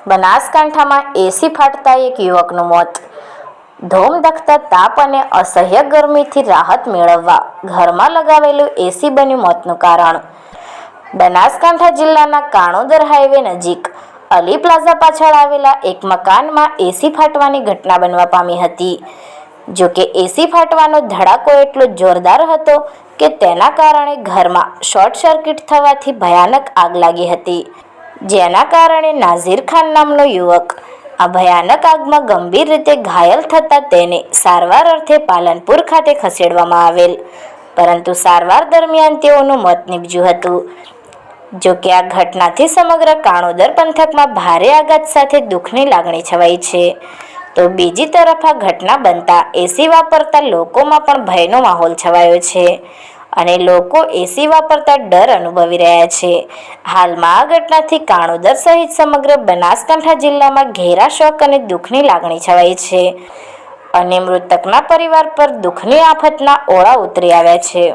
બનાસકાંઠામાં એસી ફાટતા એક યુવકનું મોત। ધોમધખતા તાપ અને અસહ્ય ગરમીથી રાહત મેળવવા ઘરમાં લગાવેલું એસી બન્યું મોતનું કારણ। બનાસકાંઠા જિલ્લાના કાણોદર હાઈવે નજીક અલી પ્લાઝા પાછળ આવેલા એક મકાનમાં એસી ફાટવાની ઘટના બનવા પામી હતી। જો કે એસી ફાટવાનો ધડાકો એટલો જોરદાર હતો કે તેના કારણે ઘરમાં શોર્ટ સર્કિટ થવાથી ભયાનક આગ લાગી હતી, જેના કારણે નાઝીર ખાન નામનો યુવક આ ભયાનક આગમાં ગંભીર રીતે ઘાયલ થતાં તેને સારવાર અર્થે પાલનપુર ખાતે ખસેડવામાં આવેલ, પરંતુ સારવાર દરમિયાન તેઓનું મોત નીપજ્યું હતું। જો કે આ ઘટનાથી સમગ્ર કાણોદર પંથકમાં ભારે આઘાત સાથે દુઃખની લાગણી છવાઈ છે, તો બીજી તરફ આ ઘટના બનતા એસી વાપરતા લોકોમાં પણ ભયનો માહોલ છવાયો છે અને લોકો એસી વાપરતા ડર અનુભવી રહ્યા છે। હાલમાં આ ઘટનાથી કાણોદર સહિત સમગ્ર બનાસકાંઠા જિલ્લામાં ઘેરા શોક અને દુઃખની લાગણી છવાઈ છે અને મૃતકના પરિવાર પર દુઃખની આફતના ઓળા ઉતરી આવ્યા છે।